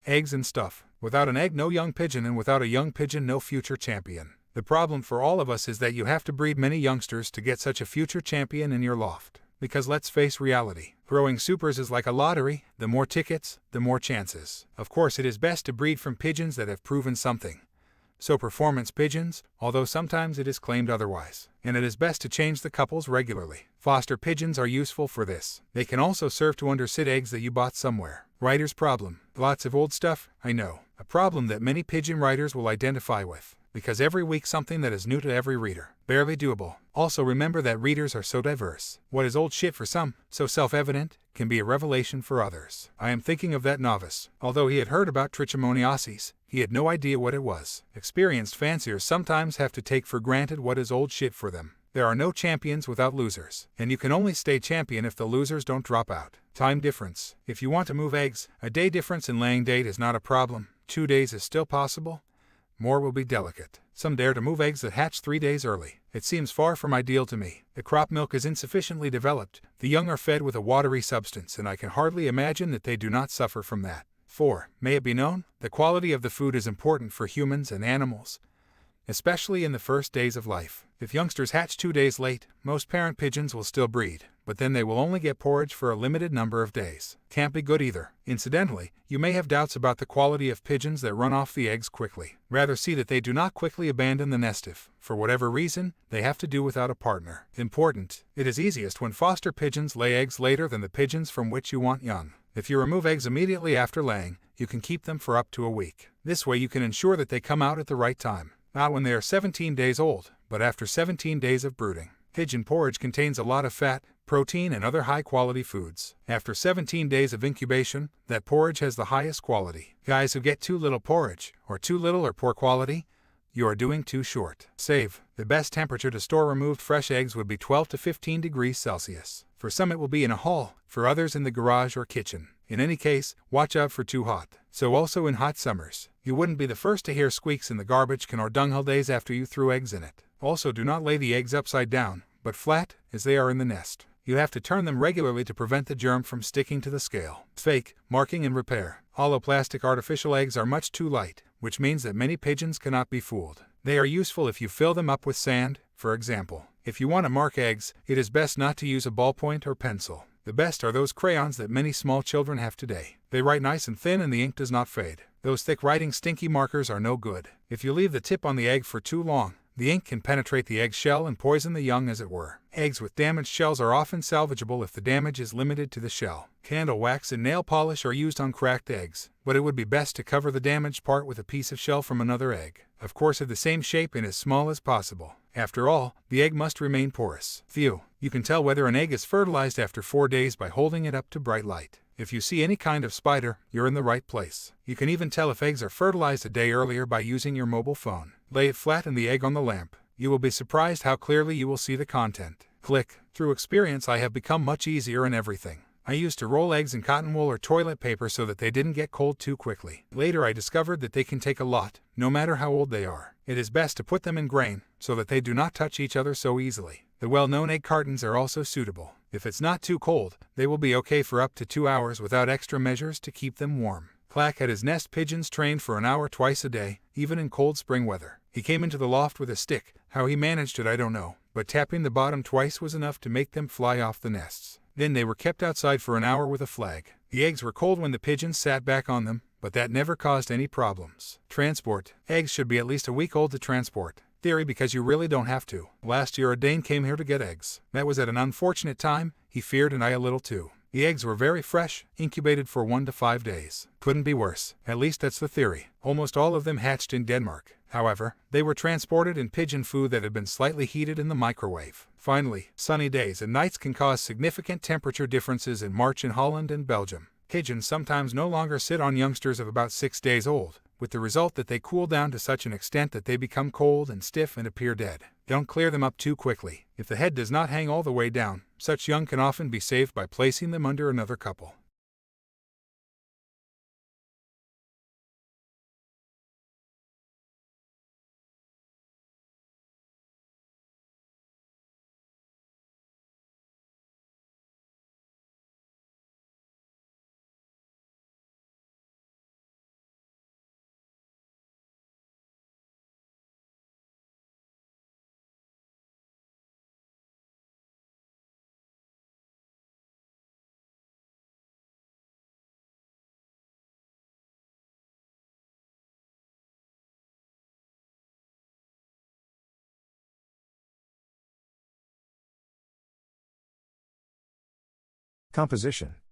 Eggs and stuff. Without an egg, no young pigeon, and without a young pigeon, no future champion. The problem for all of us is that you have to breed many youngsters to get such a future champion in your loft. Because let's face reality, growing supers is like a lottery. The more tickets, the more chances. Of course, it is best to breed from pigeons that have proven something. So performance pigeons, although sometimes it is claimed otherwise. And it is best to change the couples regularly. Foster pigeons are useful for this. They can also serve to undersit eggs that you bought somewhere. Writer's problem. Lots of old stuff, I know. A problem that many pigeon writers will identify with. Because every week something that is new to every reader. Barely doable. Also remember that readers are so diverse. What is old shit for some, so self-evident, can be a revelation for others. I am thinking of that novice. Although he had heard about trichomoniasis, he had no idea what it was. Experienced fanciers sometimes have to take for granted what is old shit for them. There are no champions without losers. And you can only stay champion if the losers don't drop out. Time difference. If you want to move eggs, a day difference in laying date is not a problem. 2 days is still possible. More will be delicate. Some dare to move eggs that hatch 3 days early. It seems far from ideal to me. The crop milk is insufficiently developed. The young are fed with a watery substance, and I can hardly imagine that they do not suffer from that. 4. May it be known, the quality of the food is important for humans and animals, especially in the first days of life. If youngsters hatch 2 days late, most parent pigeons will still breed, but then they will only get porridge for a limited number of days. Can't be good either. Incidentally, you may have doubts about the quality of pigeons that run off the eggs quickly. Rather see that they do not quickly abandon the nest if, for whatever reason, they have to do without a partner. Important. It is easiest when foster pigeons lay eggs later than the pigeons from which you want young. If you remove eggs immediately after laying, you can keep them for up to a week. This way you can ensure that they come out at the right time. Not when they are 17 days old, but after 17 days of brooding. Pigeon porridge contains a lot of fat, protein, and other high-quality foods. After 17 days of incubation, that porridge has the highest quality. Guys who get too little porridge, or too little or poor quality, you are doing too short. Save. The best temperature to store removed fresh eggs would be 12 to 15 degrees Celsius. For some it will be in a hall, for others in the garage or kitchen. In any case, watch out for too hot. So also in hot summers. You wouldn't be the first to hear squeaks in the garbage can or dunghill days after you threw eggs in it. Also do not lay the eggs upside down, but flat, as they are in the nest. You have to turn them regularly to prevent the germ from sticking to the scale. Fake, marking and repair. Hollow plastic artificial eggs are much too light, which means that many pigeons cannot be fooled. They are useful if you fill them up with sand, for example. If you want to mark eggs, it is best not to use a ballpoint or pencil. The best are those crayons that many small children have today. They write nice and thin and the ink does not fade. Those thick writing stinky markers are no good. If you leave the tip on the egg for too long, the ink can penetrate the egg shell and poison the young as it were. Eggs with damaged shells are often salvageable if the damage is limited to the shell. Candle wax and nail polish are used on cracked eggs, but it would be best to cover the damaged part with a piece of shell from another egg. Of course of the same shape and as small as possible. After all, the egg must remain porous. Phew. You can tell whether an egg is fertilized after 4 days by holding it up to bright light. If you see any kind of spider, you're in the right place. You can even tell if eggs are fertilized a day earlier by using your mobile phone. Lay it flat and the egg on the lamp. You will be surprised how clearly you will see the content. Click. Through experience I have become much easier in everything. I used to roll eggs in cotton wool or toilet paper so that they didn't get cold too quickly. Later I discovered that they can take a lot, no matter how old they are. It is best to put them in grain, so that they do not touch each other so easily. The well-known egg cartons are also suitable. If it's not too cold, they will be okay for up to 2 hours without extra measures to keep them warm. Clack had his nest pigeons trained for an hour twice a day, even in cold spring weather. He came into the loft with a stick. How he managed it I don't know, but tapping the bottom twice was enough to make them fly off the nests. Then they were kept outside for an hour with a flag. The eggs were cold when the pigeons sat back on them, but that never caused any problems. Transport. Eggs should be at least a week old to transport. Theory because you really don't have to. Last year a Dane came here to get eggs. That was at an unfortunate time. He feared and I a little too. The eggs were very fresh, incubated for 1 to 5 days. Couldn't be worse. At least that's the theory. Almost all of them hatched in Denmark. However, they were transported in pigeon food that had been slightly heated in the microwave. Finally, sunny days and nights can cause significant temperature differences in March in Holland and Belgium. Pigeons sometimes no longer sit on youngsters of about 6 days old, with the result that they cool down to such an extent that they become cold and stiff and appear dead. Don't clear them up too quickly. If the head does not hang all the way down, such young can often be saved by placing them under another couple. Composition.